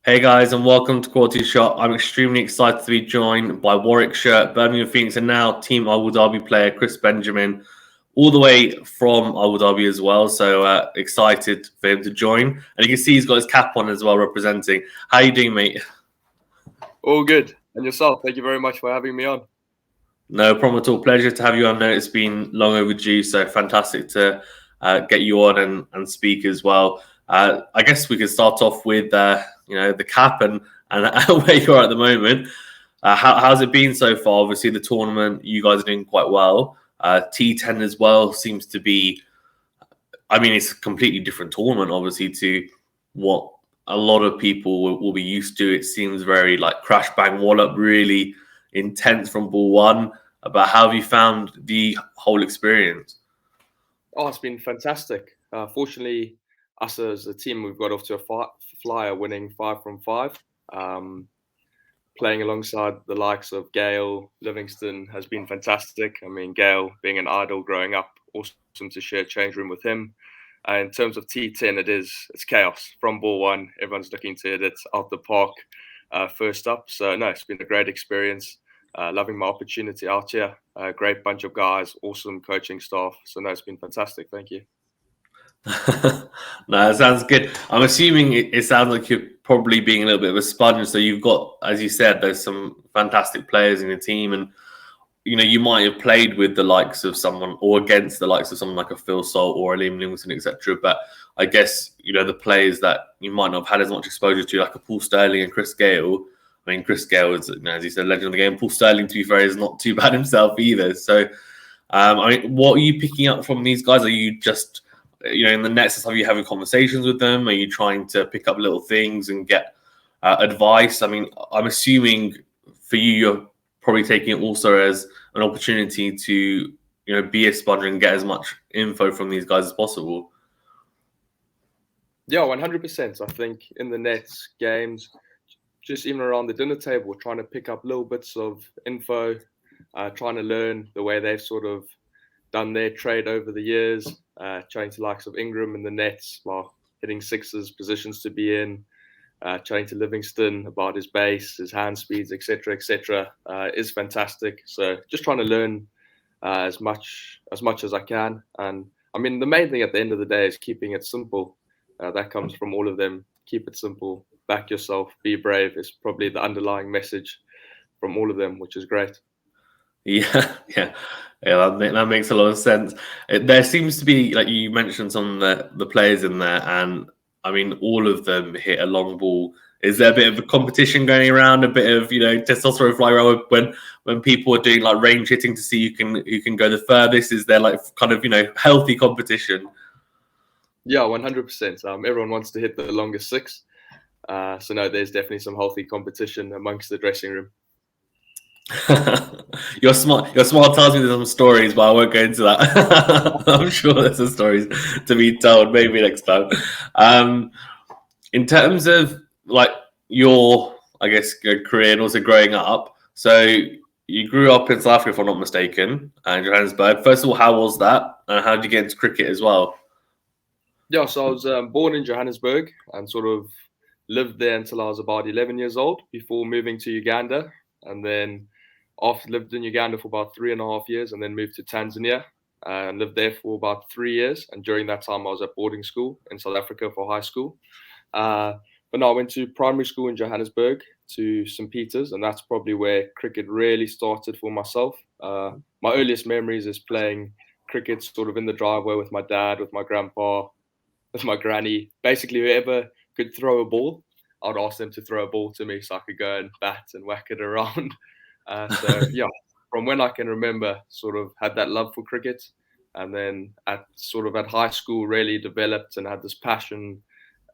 Hey guys, and welcome to Quality Shot. I'm extremely excited to be joined by Warwickshire, Birmingham Phoenix, and now Team Abu Dhabi player Chris Benjamin, all the way from Abu Dhabi as well. So excited for him to join. And you can see he's got his cap on as well, representing. How you doing, mate? All good. And yourself? Thank you very much for having me on. No problem at all. Pleasure to have you on. It's been long overdue, so fantastic to get you on and speak as well. I guess we could start off with the cap and where you are at the moment. How's it been so far? Obviously, the tournament you guys are doing quite well. T10 as well seems to be. I mean, it's a completely different tournament, obviously, to what a lot of people will be used to. It seems very like crash bang wallop, really intense from ball one. But how have you found the whole experience? Oh, it's been fantastic. Fortunately, us as a team, we've got off to a flyer, winning 5 from 5. Playing alongside the likes of Gale, Livingston has been fantastic. I mean, Gale being an idol growing up, awesome to share change room with him. In terms of T10, it's chaos from ball one. Everyone's looking to hit it out the park first up. So no, it's been a great experience. Loving my opportunity out here. Great bunch of guys, awesome coaching staff. So no, it's been fantastic. Thank you. No, that sounds good. I'm assuming it sounds like you're probably being a little bit of a sponge. So you've got, as you said, there's some fantastic players in your team, and you might have played with the likes of someone or against the likes of someone like a Phil Salt or a Liam Livingston, etc. But I guess the players that you might not have had as much exposure to, like a Paul Sterling and Chris Gale. I mean, Chris Gale is, as you said, legend of the game. Paul Sterling, to be fair, is not too bad himself either. So, I mean, what are you picking up from these guys? Are you just in the nets? Are you having conversations with them? Are you trying to pick up little things and get advice? I mean, I'm assuming for you, you're probably taking it also as an opportunity to be a sponge and get as much info from these guys as possible. Yeah, 100%. I think in the nets games, just even around the dinner table, trying to pick up little bits of info, trying to learn the way they've sort of done their trade over the years, chatting to likes of Ingram in the nets while hitting sixes, positions to be in, chatting to Livingston about his base, his hand speeds, etc., is fantastic. So just trying to learn as much as I can. And I mean, the main thing at the end of the day is keeping it simple. That comes from all of them. Keep it simple. Back yourself. Be brave is probably the underlying message from all of them, which is great. Yeah. That makes a lot of sense. There seems to be, like you mentioned, some of the players in there, and I mean, all of them hit a long ball. Is there a bit of a competition going around? A bit of testosterone flying around when people are doing like range hitting to see who can go the furthest? Is there like kind of healthy competition? Yeah, 100%. Everyone wants to hit the longest six. So no, there's definitely some healthy competition amongst the dressing room. Your smart tells me there's some stories, but I won't go into that. I'm sure there's some stories to be told. Maybe next time. In terms of like your, I guess, your career and also growing up. So you grew up in South Africa, if I'm not mistaken, and Johannesburg. First of all, how was that, and how did you get into cricket as well? Yeah, so I was born in Johannesburg and sort of lived there until I was about 11 years old before moving to Uganda, and then after lived in Uganda for about 3.5 years, and then moved to Tanzania and lived there for about 3 years. And during that time, I was at boarding school in South Africa for high school. But no, I went to primary school in Johannesburg to St. Peter's, and that's probably where cricket really started for myself. My earliest memories is playing cricket sort of in the driveway with my dad, with my grandpa, with my granny. Basically, whoever could throw a ball, I'd ask them to throw a ball to me so I could go and bat and whack it around. So yeah, from when I can remember, sort of had that love for cricket, and then at high school, really developed and had this passion,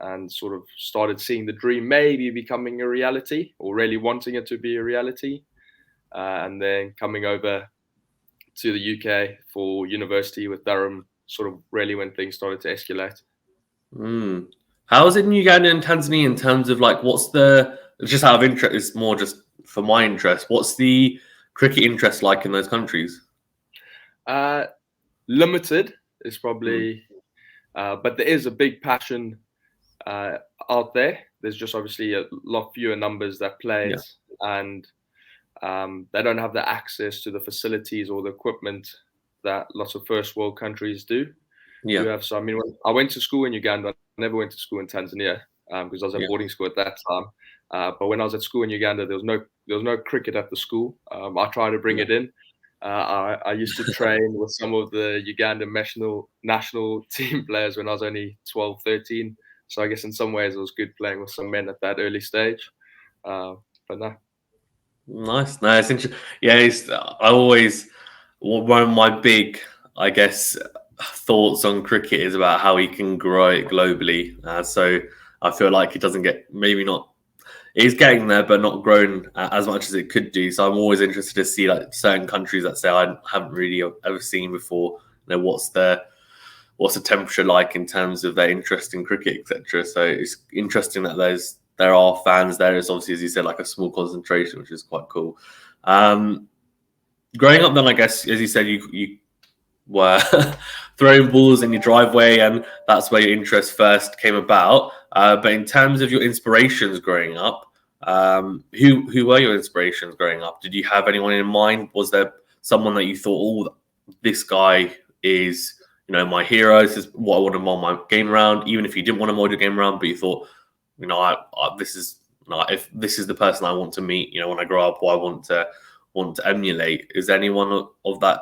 and sort of started seeing the dream maybe becoming a reality, or really wanting it to be a reality, and then coming over to the UK for university with Durham, sort of really when things started to escalate. How is it in Uganda and Tanzania in terms of like what's the just out of interest? It's more just for my interest. What's the cricket interest like in those countries? Limited is probably, but there is a big passion. I out there. There's just obviously a lot fewer numbers that play it, and they don't have the access to the facilities or the equipment that lots of first world countries do have. So I mean, when I went to school in Uganda, I never went to school in Tanzania because I was at boarding school at that time. But when I was at school in Uganda, there was no cricket at the school. I tried to bring it in. I used to train with some of the Ugandan national team players when I was only 12, 13. So I guess in some ways it was good playing with some men at that early stage. But no. Nice. No, it's interesting. Yeah, one of my big, I guess, thoughts on cricket is about how he can grow it globally. So I feel like it doesn't get, maybe not, it's getting there, but not grown as much as it could do. So I'm always interested to see like certain countries that say I haven't really ever seen before. You know, what's the temperature like in terms of their interest in cricket, etc. So it's interesting that there are fans there. It's obviously, as you said, like a small concentration, which is quite cool. Growing up, then I guess, as you said, you were throwing balls in your driveway, and that's where your interest first came about. But in terms of your inspirations growing up, who were your inspirations growing up? Did you have anyone in mind? Was there someone that you thought, oh, this guy is, you know, my hero? This is what I want to mold my game around. Even if you didn't want to mold your game around, but you thought, you know, if this is the person I want to meet, you know, when I grow up, or I want to emulate. Is there anyone of that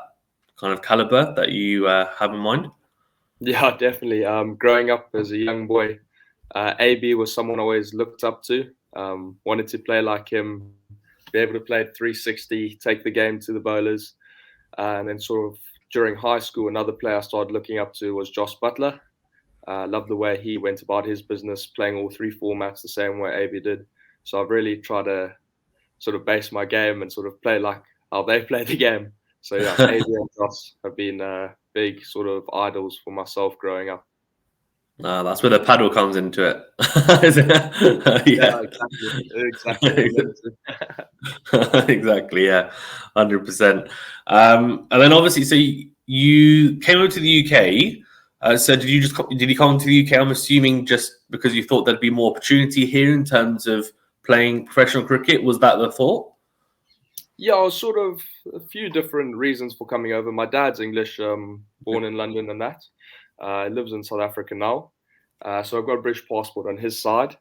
kind of caliber that you have in mind? Yeah, definitely. Growing up as a young boy, AB was someone I always looked up to. Wanted to play like him, be able to play at 360, take the game to the bowlers. And then sort of during high school, another player I started looking up to was Jos Buttler. Loved the way he went about his business, playing all three formats the same way AB did. So I've really tried to sort of base my game and sort of play like how they play the game. So yeah, AB and Jos have been big sort of idols for myself growing up. That's where the paddle comes into it. Yeah, exactly. Exactly, yeah, 100%. And then obviously, so you came over to the UK. So did you come to the UK? I'm assuming just because you thought there'd be more opportunity here in terms of playing professional cricket. Was that the thought? Yeah, I was sort of a few different reasons for coming over. My dad's English, born in London and that. He lives in South Africa now. So I've got a British passport on his side.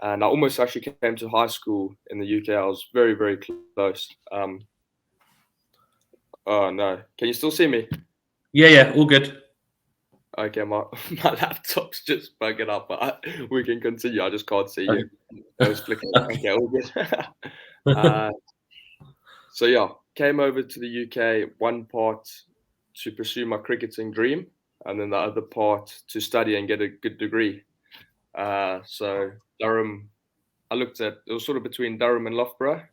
And I almost actually came to high school in the UK. I was very, very close. Oh, no. Can you still see me? Yeah, all good. Okay, my laptop's just bugging up, but we can continue. I just can't see you. I was flicking. Okay, all good. So yeah, came over to the UK, one part to pursue my cricketing dream, and then the other part to study and get a good degree. So Durham, it was sort of between Durham and Loughborough.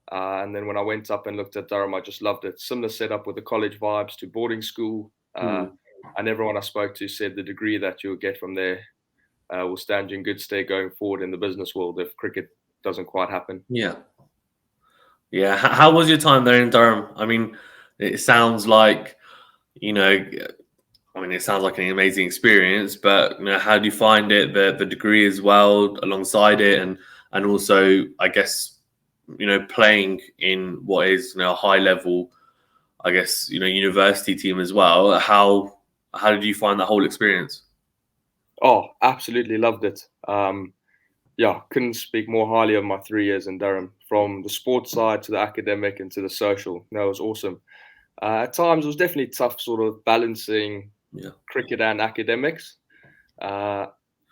And then when I went up and looked at Durham, I just loved it. Similar setup with the college vibes to boarding school. And everyone I spoke to said the degree that you'll get from there will stand you in good stead going forward in the business world if cricket doesn't quite happen. Yeah. How was your time there in Durham? I mean, it sounds like, you know, it sounds like an amazing experience, but you know, how do you find it? The degree as well alongside it, and also, I guess, you know, playing in what is, you know, a high level, I guess, you know, university team as well. How did you find that whole experience? Oh, absolutely loved it. Yeah, couldn't speak more highly of my 3 years in Durham, from the sports side to the academic and to the social. No, it was awesome. At times, it was definitely tough, sort of balancing cricket and academics,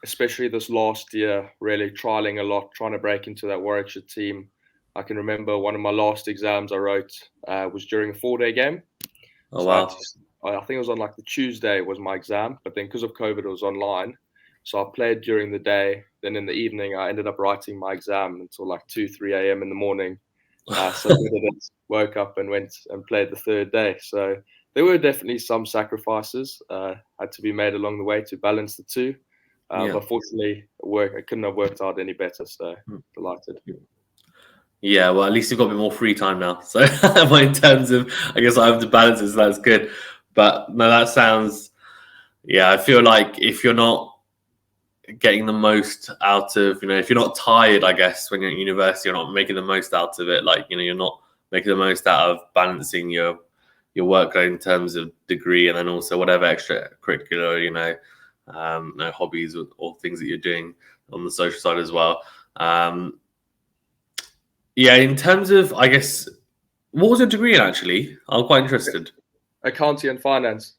especially this last year, really trialing a lot, trying to break into that Warwickshire team. I can remember one of my last exams I wrote was during a 4-day game. Oh, wow. I think it was on like the Tuesday was my exam, but then because of COVID, it was online. So I played during the day. Then in the evening, I ended up writing my exam until like 2, 3 a.m. in the morning. So I woke up and went and played the 3rd day. So there were definitely some sacrifices had to be made along the way to balance the two. But fortunately, it couldn't have worked out any better. So delighted. Yeah, well, at least you've got a bit more free time now. So in terms of, I guess I have to balance it, so that's good. But no, that sounds, I feel like if you're not getting the most out of, if you're not tired, I guess, when you're at university, you're not making the most out of it. Like, you're not making the most out of balancing your workload in terms of degree, and then also whatever extracurricular, hobbies or things that you're doing on the social side as well. In terms of, I guess, what was your degree in, actually? I'm quite interested. Accounting and finance.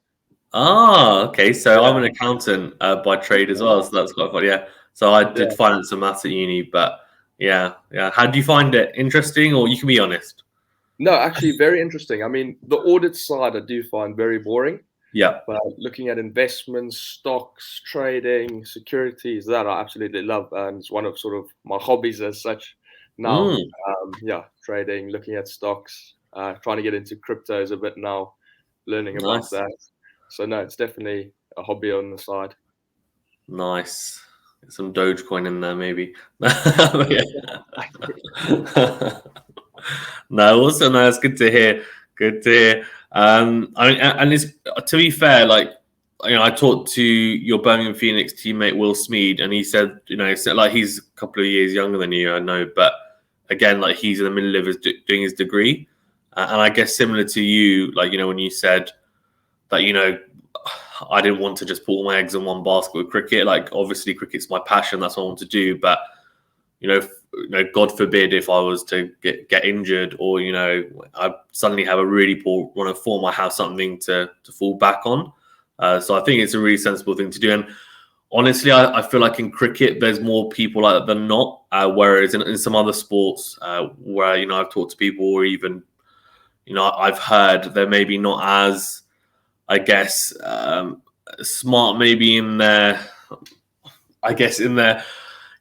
Ah, okay. So I'm an accountant by trade as well, so that's quite fun. Yeah. So I did finance and maths at uni, but yeah. How do you find it? Interesting, or you can be honest? No, actually, very interesting. I mean, the audit side I do find very boring. Yeah. But looking at investments, stocks, trading, securities, that I absolutely love, and it's one of sort of my hobbies as such now. Trading, looking at stocks, trying to get into cryptos a bit now, learning about that. So no, it's definitely a hobby on the side. Nice. Get some Dogecoin in there, maybe. No, also, no, it's good to hear. Good to hear. I mean, and it's, to be fair, like, I talked to your Birmingham Phoenix teammate Will Smead, and he said, like, he's a couple of years younger than you, I know, but again, like, he's in the middle of doing his degree, and I guess similar to you, like, when you said that, I didn't want to just put all my eggs in one basket with cricket. Like, obviously, cricket's my passion. That's what I want to do. But, God forbid if I was to get injured, or, I suddenly have a really poor run of form, I have something to fall back on. So I think it's a really sensible thing to do. And honestly, I feel like in cricket, there's more people like that than not. Whereas in some other sports, where, I've talked to people, or even, I've heard they're maybe not as, I guess, smart, maybe in their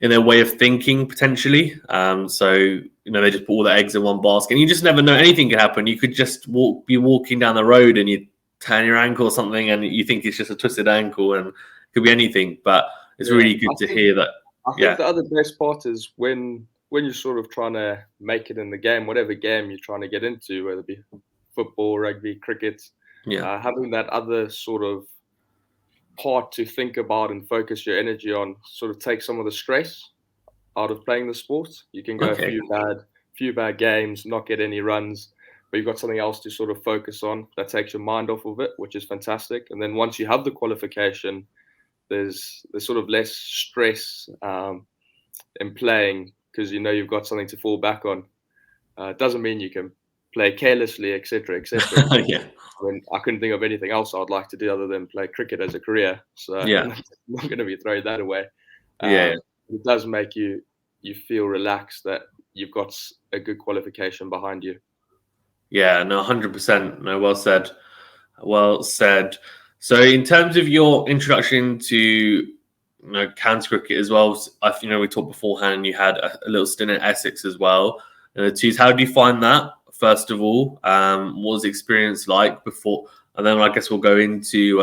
way of thinking, potentially. So, they just put all their eggs in one basket, and you just never know. Anything can happen. You could just be walking down the road and you turn your ankle or something, and you think it's just a twisted ankle, and it could be anything. But it's really good to hear that. I think the other best part is when you're sort of trying to make it in the game, whatever game you're trying to get into, whether it be football, rugby, cricket, having that other sort of part to think about and focus your energy on sort of take some of the stress out of playing the sport. You can go a few bad games, not get any runs, but you've got something else to sort of focus on that takes your mind off of it, which is fantastic. And then once you have the qualification, there's sort of less stress in playing, because you've got something to fall back on. It doesn't mean you can play carelessly, etc., etc. Yeah. I mean, I couldn't think of anything else I'd like to do other than play cricket as a career. So I'm not going to be throwing that away. It does make you feel relaxed that you've got a good qualification behind you. Yeah, no, 100%. No, well said. Well said. So in terms of your introduction to county cricket as well, we talked beforehand, you had a little stint at Essex as well. How do you find that? First of all, what was the experience like before? And then I guess we'll go into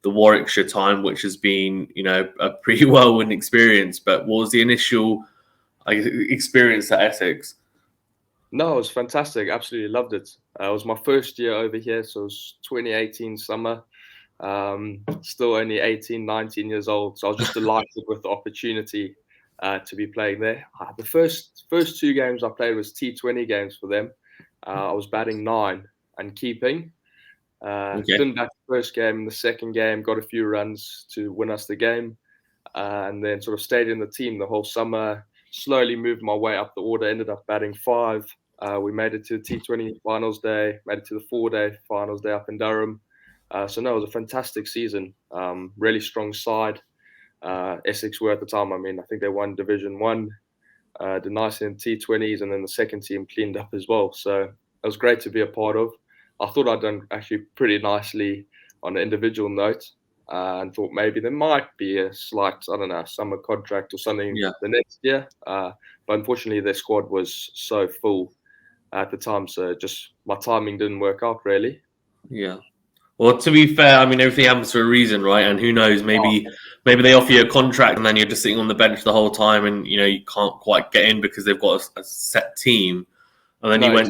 the Warwickshire time, which has been, a pretty whirlwind experience. But what was the initial experience at Essex? No, it was fantastic. Absolutely loved it. It was my first year over here, so it was 2018 summer. Still only 18, 19 years old. So I was just delighted with the opportunity to be playing there. The first two games I played was T20 games for them. I was batting 9 and keeping. Didn't bat the first game. In the second game, got a few runs to win us the game, and then sort of stayed in the team the whole summer. Slowly moved my way up the order. Ended up batting 5. We made it to the T20 finals day. Made it to the 4-day finals day up in Durham. So no, it was a fantastic season. Really strong side. Essex were at the time. I mean, I think they won Division 1. Did nice in T20s, and then the second team cleaned up as well. So it was great to be a part of. I thought I'd done actually pretty nicely on an individual note, and thought maybe there might be a slight, summer contract or something the next year. But unfortunately, their squad was so full at the time, so just my timing didn't work out really. Yeah. Well, to be fair, I mean, everything happens for a reason, right? And who knows, maybe they offer you a contract and then you're just sitting on the bench the whole time, and you can't quite get in because they've got a set team. And then and then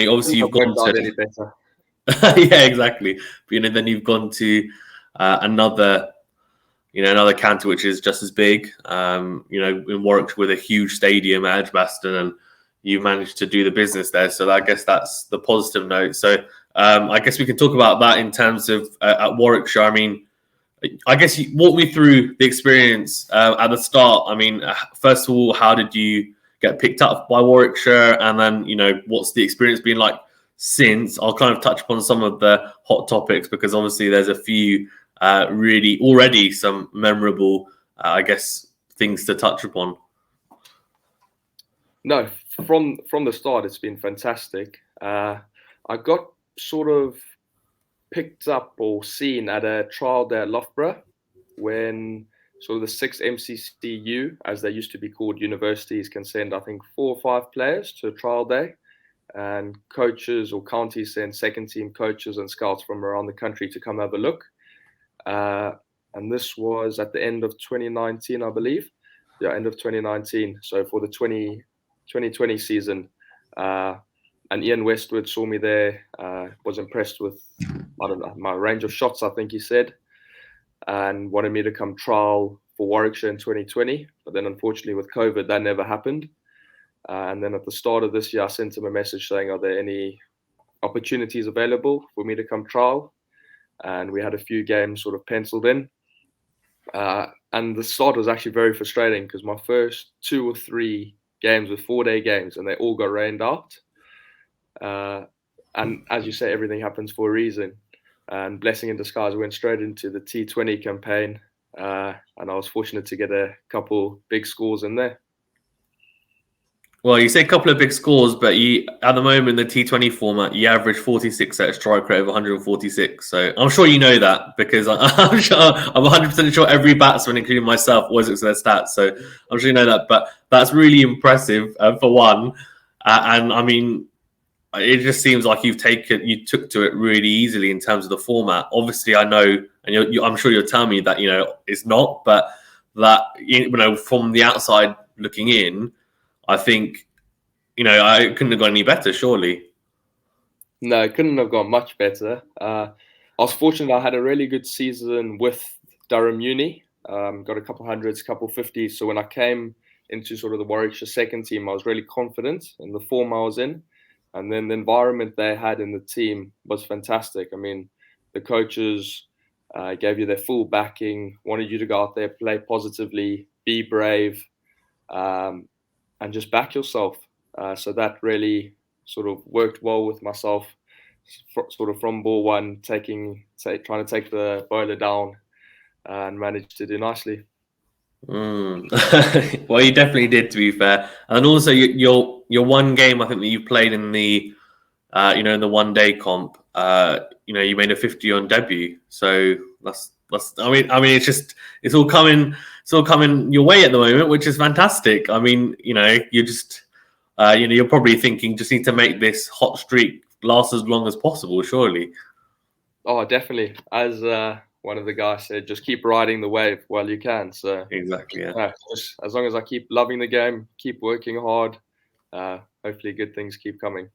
obviously you've gone to any better. yeah, exactly. But then you've gone to another another county which is just as big, in Warwickshire with a huge stadium at Edgbaston, and you managed to do the business there. So I guess that's the positive note. So I guess we can talk about that in terms of at Warwickshire. I mean, I guess you walk me through the experience at the start. I mean, first of all, how did you get picked up by Warwickshire? And then, what's the experience been like since? I'll kind of touch upon some of the hot topics because obviously there's a few really already some memorable, I guess, things to touch upon. No, from the start, it's been fantastic. I got sort of picked up or seen at a trial day at Loughborough when sort of the 6 MCCU, as they used to be called, universities can send, I think, 4 or 5 players to a trial day, and coaches or counties send second team coaches and scouts from around the country to come have a look. And this was at the end of 2019, I believe. Yeah, end of 2019. So for the 2020 season, and Ian Westwood saw me there, was impressed with, I don't know, my range of shots, I think he said, and wanted me to come trial for Warwickshire in 2020. But then unfortunately with COVID, that never happened. And then at the start of this year, I sent him a message saying, are there any opportunities available for me to come trial? And we had a few games sort of penciled in. And the start was actually very frustrating because my first 2 or 3 games were 4-day games and they all got rained out. And as you say, everything happens for a reason. And blessing in disguise, we went straight into the T20 campaign. And I was fortunate to get a couple big scores in there. Well, you say a couple of big scores, but at the moment in the T20 format, you average 46 at a strike rate of 146. So I'm sure you know that because I'm 100% sure every batsman, including myself, always looks at their stats. So I'm sure you know that. But that's really impressive for one. And I mean, it just seems like you took to it really easily in terms of the format. Obviously, I know, and I'm sure you'll tell me that it's not, but that from the outside looking in, I think I couldn't have gone any better. Surely, no, it couldn't have gone much better. I was fortunate; I had a really good season with Durham Uni. Got a couple hundreds, couple 50s. So when I came into sort of the Warwickshire second team, I was really confident in the form I was in. And then the environment they had in the team was fantastic. I mean, the coaches gave you their full backing, wanted you to go out there, play positively, be brave, and just back yourself. So that really sort of worked well with myself, sort of from ball one, trying to take the bowler down and managed to do nicely. Well, you definitely did, to be fair. And also, your one game, I think that you played in the, in the 1-day comp. You made a 50 on debut. So that's. I mean, it's all coming your way at the moment, which is fantastic. I mean, you're just, you're probably thinking just need to make this hot streak last as long as possible, surely. Oh, definitely. As one of the guys said, just keep riding the wave while you can. So exactly, yeah. Just as long as I keep loving the game, keep working hard, hopefully good things keep coming.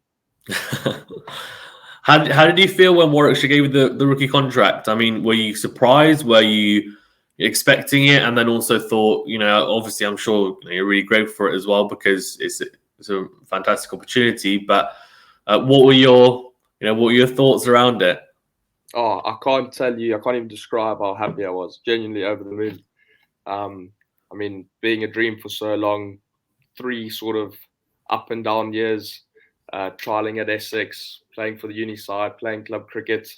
How did you feel when Warwickshire gave you the rookie contract? I mean, were you surprised? Were you expecting it? And then also thought, obviously, I'm sure you're really grateful for it as well because it's a fantastic opportunity. But what were your thoughts around it? Oh, I can't tell you. I can't even describe how happy I was. Genuinely over the moon. I mean, being a dream for so long, 3 sort of up and down years, trialing at Essex, playing for the uni side, playing club cricket,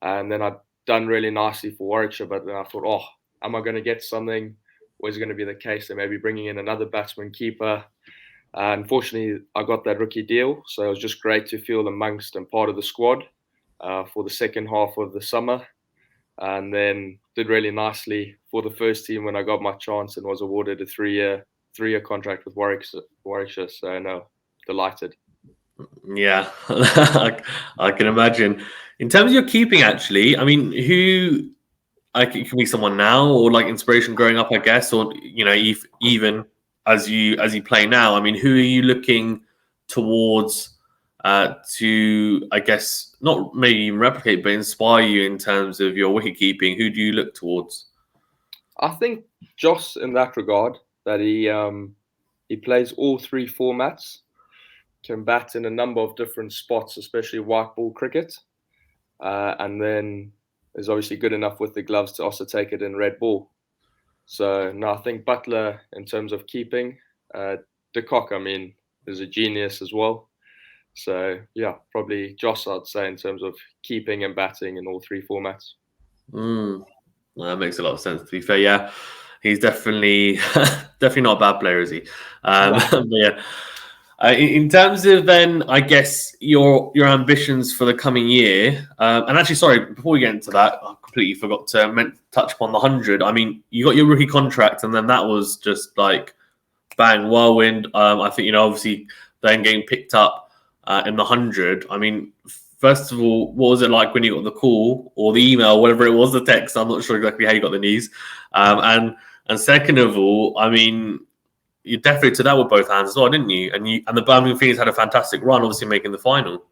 and then I'd done really nicely for Warwickshire. But then I thought, am I going to get something? Or is it going to be the case that maybe bringing in another batsman keeper? Unfortunately, I got that rookie deal, so it was just great to feel amongst and part of the squad for the second half of the summer, and then did really nicely for the first team when I got my chance and was awarded a 3-year contract with Warwickshire. So no, delighted. Yeah, I can imagine. In terms of your keeping, actually, I mean, who? It can be someone now or like inspiration growing up, I guess, or even as you play now. I mean, who are you looking towards to, I guess, not maybe even replicate, but inspire you in terms of your wicket keeping? Who do you look towards? I think Jos, in that regard, that he plays all three formats, can bat in a number of different spots, especially white ball cricket, and then is obviously good enough with the gloves to also take it in red ball. So no, I think Buttler in terms of keeping, De Kock, I mean, is a genius as well. So yeah, probably Jos, I'd say, in terms of keeping and batting in all three formats. Well, that makes a lot of sense. To be fair, yeah, he's definitely definitely not a bad player, is he? But yeah. In terms of then, I guess your ambitions for the coming year, and actually, sorry, before we get into that, I completely forgot to touch upon the 100. I mean, you got your rookie contract, and then that was just like bang, whirlwind. I think obviously then getting picked up in the 100. I mean, first of all, what was it like when you got the call or the email, whatever it was, the text? I'm not sure exactly how you got the news. And second of all, I mean, you definitely took that with both hands as well, didn't you? And the Birmingham Phoenix had a fantastic run, obviously making the final.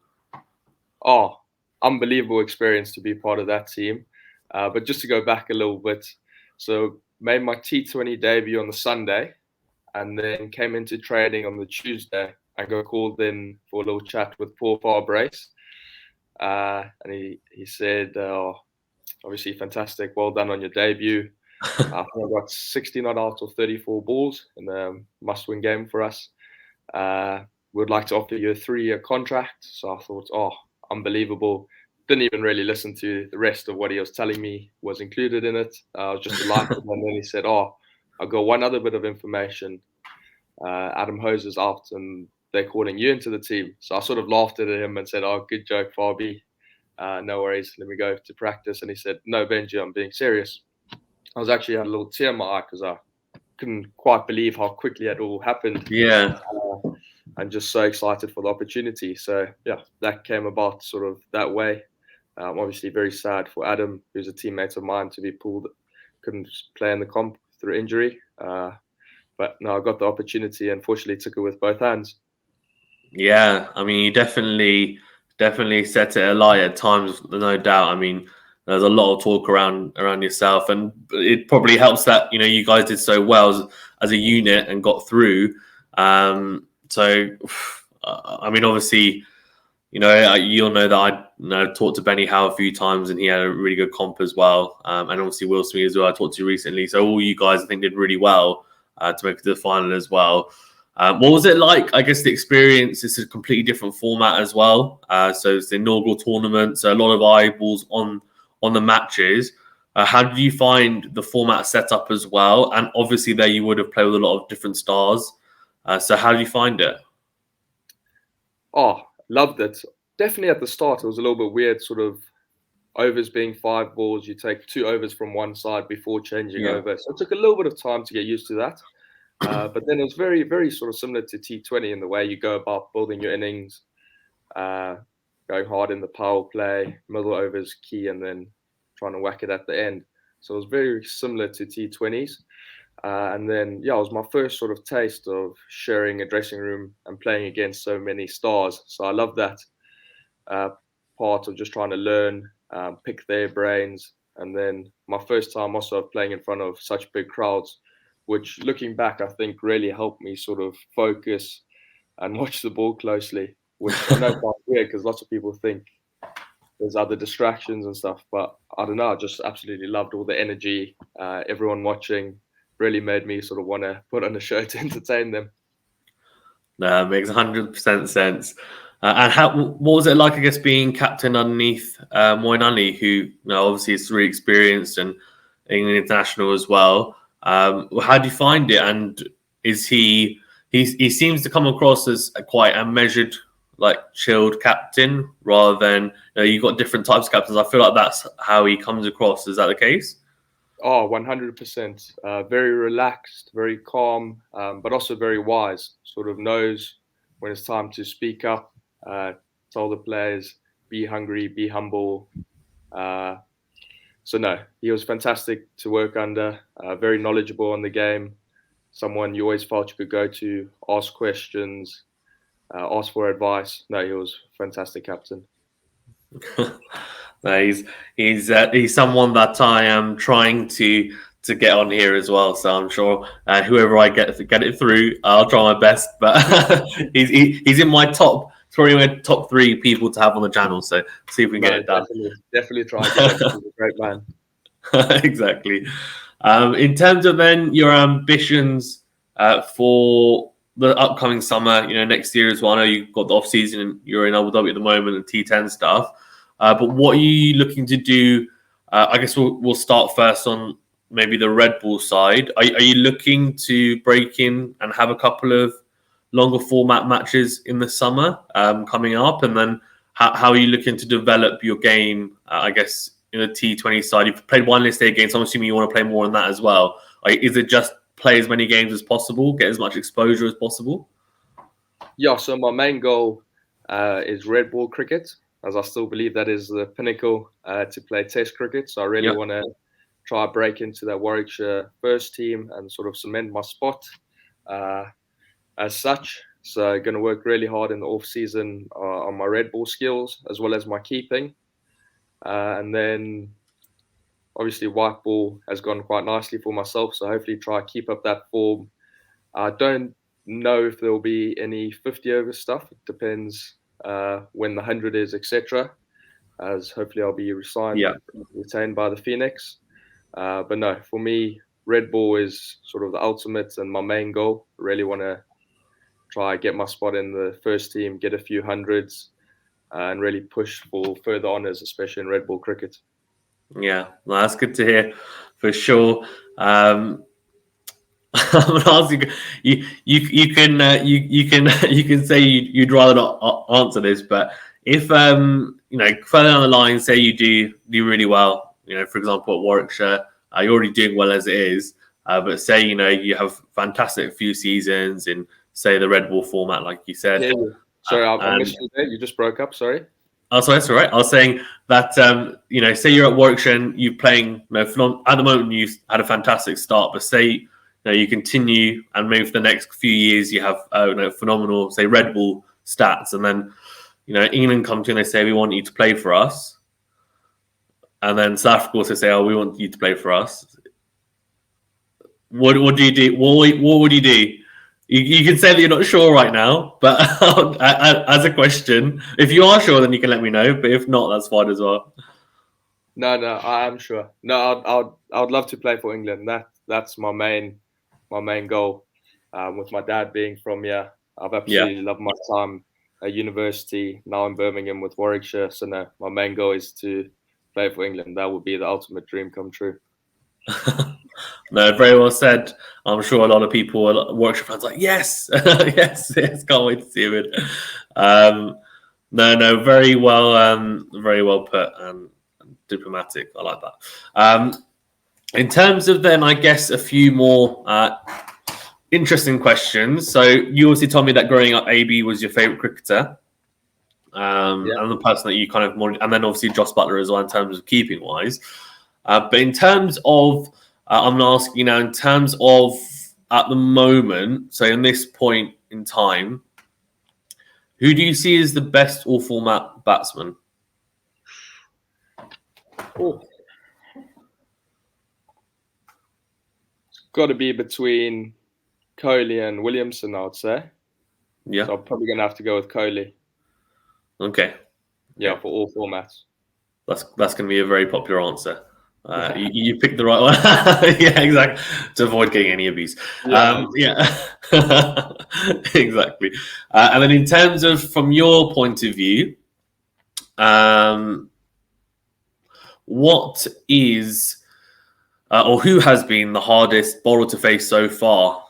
Oh, unbelievable experience to be part of that team. But just to go back a little bit, so made my T20 debut on the Sunday, and then came into training on the Tuesday and got called in for a little chat with Paul Farbrace. And he said, obviously fantastic, well done on your debut. I think I got 60 not out of 34 balls in a must-win game for us. We'd like to offer you a 3-year contract. So I thought, unbelievable. Didn't even really listen to the rest of what he was telling me was included in it. I was just delighted. And then he said, I've got one other bit of information. Adam Hose is out and they're calling you into the team. So I sort of laughed at him and said, good joke, Farby. No worries, let me go to practice. And he said, no, Benji, I'm being serious. I was actually had a little tear in my eye because I couldn't quite believe how quickly it all happened. Yeah. And just so excited for the opportunity. So, yeah, that came about sort of that way. Obviously very sad for Adam, who's a teammate of mine, to be pulled, couldn't play in the comp through injury. But no, I got the opportunity and fortunately took it with both hands. Yeah, I mean, you definitely set it alight at times, no doubt. I mean, there's a lot of talk around yourself, and it probably helps that you guys did so well as a unit and got through. So, I mean, obviously, you'll know that I talked to Benny Howe a few times, and he had a really good comp as well. And obviously Will Smith as well, I talked to recently. So all you guys, I think, did really well to make it to the final as well. What was it like? I guess the experience is a completely different format as well. So it's the inaugural tournament, so a lot of eyeballs on the matches. How did you find the format set up as well? And obviously there you would have played with a lot of different stars. So how did you find it? Loved it. Definitely at the start, it was a little bit weird, sort of overs being 5 balls. You take 2 overs from one side before changing over. So it took a little bit of time to get used to that. But then it was very, very sort of similar to T20 in the way you go about building your innings, going hard in the power play, middle overs key, and then trying to whack it at the end. So it was very similar to T20s. And then, it was my first sort of taste of sharing a dressing room and playing against so many stars. So I love that part of just trying to learn, pick their brains. And then my first time also playing in front of such big crowds, which looking back, I think really helped me sort of focus and watch the ball closely, which I know sounds weird because lots of people think there's other distractions and stuff. But I don't know, I just absolutely loved all the energy, everyone watching. Really made me sort of want to put on a show to entertain them. No, it makes 100% sense. And what was it like, I guess, being captain underneath Moeen, who obviously is really experienced and England international as well? How do you find it? And is he seems to come across as quite a measured, like chilled captain rather than you've got different types of captains. I feel like that's how he comes across. Is that the case? 100%. Very relaxed, very calm, but also very wise. Sort of knows when it's time to speak up, tell the players, be hungry, be humble. So no, he was fantastic to work under, very knowledgeable on the game, someone you always felt you could go to, ask questions, ask for advice. No, he was a fantastic captain. No, he's someone that I am trying to to get on here as well. So I'm sure whoever I get it through, I'll try my best. But he's in my probably my top 3 people to have on the channel. So see if we can get it done. Definitely try to get him. He's a great man. Exactly. In terms of then your ambitions for the upcoming summer, next year as well. I know you've got the off season and you're in Abu Dhabi at the moment and T10 stuff. But what are you looking to do? I guess we'll start first on maybe the Red Bull side. Are you looking to break in and have a couple of longer format matches in the summer coming up? And then how are you looking to develop your game, I guess, in the T20 side? You've played one list A games, so I'm assuming you want to play more on that as well. Is it just play as many games as possible, get as much exposure as possible? Yeah, so my main goal is Red Bull cricket, as I still believe that is the pinnacle to play Test cricket. So I really want to try break into that Warwickshire first team and sort of cement my spot as such. So going to work really hard in the off season on my Red Bull skills as well as my keeping. And then obviously white ball has gone quite nicely for myself. So hopefully try keep up that form. I don't know if there will be any 50 over stuff. It depends when the 100 is, etc. As hopefully I'll be retained by the Phoenix. But no, for me, Red Bull is sort of the ultimate and my main goal. I really want to try get my spot in the first team, get a few hundreds, and really push for further honours, especially in Red Bull cricket. Yeah, well, that's good to hear for sure. I'm gonna ask you. You can say you'd rather not answer this, but if further down the line, say you do really well, for example at Warwickshire, you're already doing well as it is, but say you have fantastic few seasons in say the Red Bull format, like you said. Yeah. Sorry, I missed you there. You just broke up. Sorry. Oh, sorry, that's all right. I was saying that say you're at Warwickshire and you're playing. At the moment, you've had a fantastic start, but say you continue and maybe for the next few years you have phenomenal, say Red Bull stats, and then England come to you and they say we want you to play for us, and then South Africa also say, oh, we want you to play for us. What do you do? What would you do? You can say that you're not sure right now, but as a question, if you are sure, then you can let me know. But if not, that's fine as well. No, I am sure. No, I would love to play for England. That's my main goal. With my dad being from here, I've absolutely loved my time at university. Now in Birmingham with Warwickshire. So no, my main goal is to play for England. That would be the ultimate dream come true. No, very well said. I'm sure a lot of people, Warwickshire fans, like yes, yes, can't wait to see it. No, very well put and diplomatic. I like that. In terms of then, I guess a few more interesting questions. So you obviously told me that growing up, AB was your favourite cricketer, and the person that you kind of more, and then obviously Jos Buttler as well in terms of keeping wise. But in terms of I'm going to ask you now, in terms of at the moment, so in this point in time, who do you see as the best all-format batsman? Oh. It's got to be between Kohli and Williamson, I would say. Yeah. So I'm probably going to have to go with Kohli. Okay. Yeah, for all formats. That's going to be a very popular answer. You picked the right one. Yeah, exactly. To avoid getting any abuse. Exactly. And then in terms of, from your point of view, what is or who has been the hardest bowler to face so far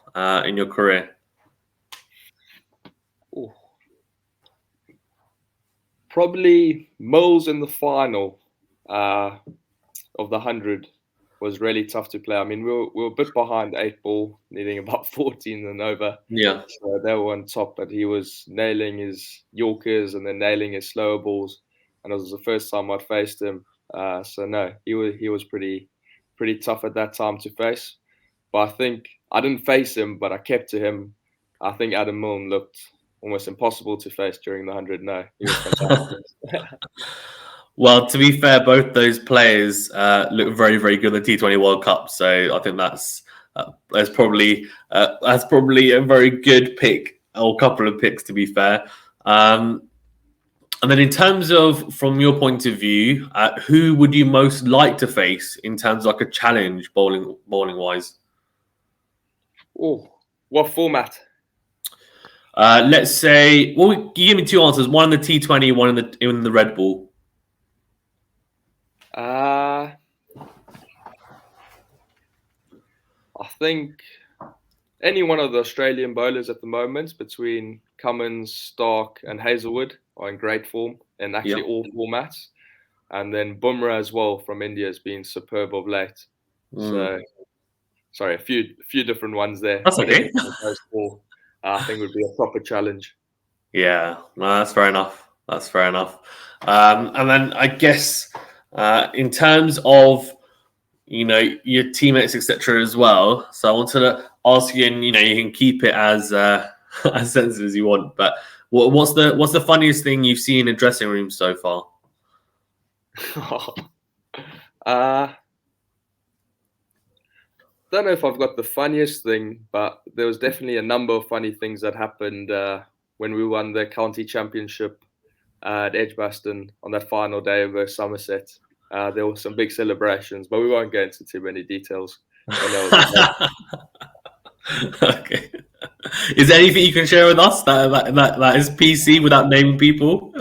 in your career? Ooh. Probably Moles in the final of the 100 was really tough to play. I mean, we were a bit behind 8 ball, needing about 14 and over. Yeah. So they were on top, but he was nailing his Yorkers and then nailing his slower balls. And it was the first time I'd faced him. So no, he was pretty tough at that time to face. But I think I didn't face him, but I kept to him. I think Adam Milne looked almost impossible to face during the 100. No, he was fantastic. Well, to be fair, both those players look very, very good in the T20 World Cup. So I think that's probably a very good pick, or couple of picks, to be fair. And then in terms of, from your point of view, who would you most like to face in terms of like a challenge bowling wise? Oh, what format? Let's say, well, you give me two answers: one in the T20, one in the red ball. I think any one of the Australian bowlers at the moment, between Cummins, Stark, and Hazelwood, are in great form in actually all formats. And then Bumrah as well from India has been superb of late. So, sorry, a few different ones there. That's okay. Those four, I think would be a proper challenge. Yeah, no, that's fair enough. That's fair enough. And then I guess in terms of your teammates, etc., as well. So I wanted to ask you, and you can keep it as as sensitive as you want. But what's the funniest thing you've seen in dressing rooms so far? Don't know if I've got the funniest thing, but there was definitely a number of funny things that happened when we won the county championship at Edgbaston on that final day over Somerset. There were some big celebrations, but we won't go into too many details. Okay. Is there anything you can share with us that is PC without naming people?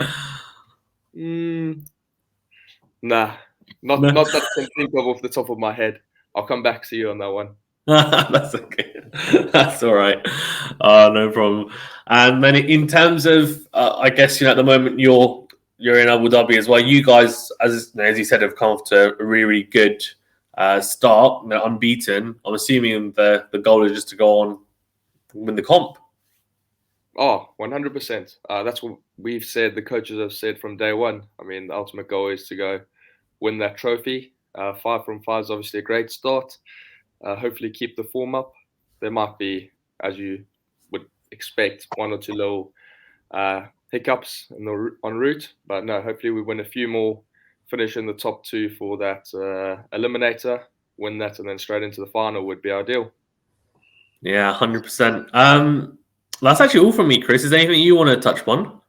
Nah, not that I can think of off the top of my head. I'll come back to you on that one. That's okay. That's all right. No problem. And then in terms of, I guess at the moment you're in Abu Dhabi as well. You guys, as you said, have come off to a really good start. Unbeaten. I'm assuming the goal is just to go on and win the comp. Oh, 100%. That's what we've said. The coaches have said from day one. I mean, the ultimate goal is to go win that trophy. 5 from 5 is obviously a great start. Hopefully keep the form up. There might be, as you would expect, 1 or 2 little hiccups en route. But no, hopefully we win a few more, finish in the top 2 for that eliminator, win that, and then straight into the final would be ideal. Yeah, 100%. That's actually all from me, Chris. Is there anything you want to touch upon?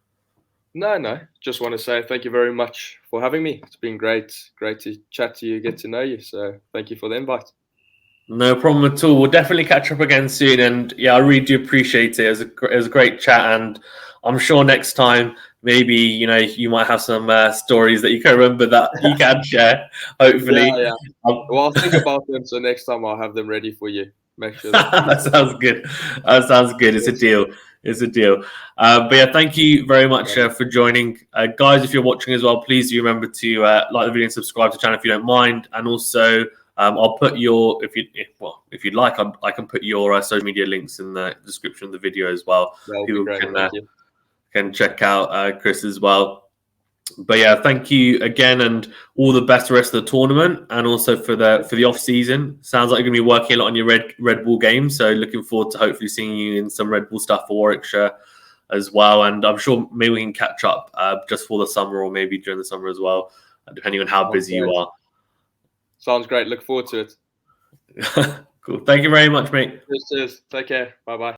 No. Just want to say thank you very much for having me. It's been great to chat to you, get to know you. So thank you for the invite. No problem at all. We'll definitely catch up again soon. And yeah, I really do appreciate it. It was a great chat. And I'm sure next time, maybe, you might have some stories that you can remember that you can share, hopefully. Yeah. Well, I'll think about them. So next time I'll have them ready for you. Make sure that sounds good. That sounds good. It's a deal. But yeah, thank you very much for joining. Guys, if you're watching as well, please do remember to like the video and subscribe to the channel if you don't mind. And also, I'll put your, if you'd like, I can put your social media links in the description of the video as well. People can check out Chris as well. But yeah, thank you again, and all the best the rest of the tournament, and also for the off season. Sounds like you're going to be working a lot on your Red Bull game, so looking forward to hopefully seeing you in some Red Bull stuff for Warwickshire as well. And I'm sure maybe we can catch up just for the summer, or maybe during the summer as well, depending on how busy you are. Sounds great. Look forward to it. Cool. Thank you very much, mate. Cheers. Take care. Bye-bye.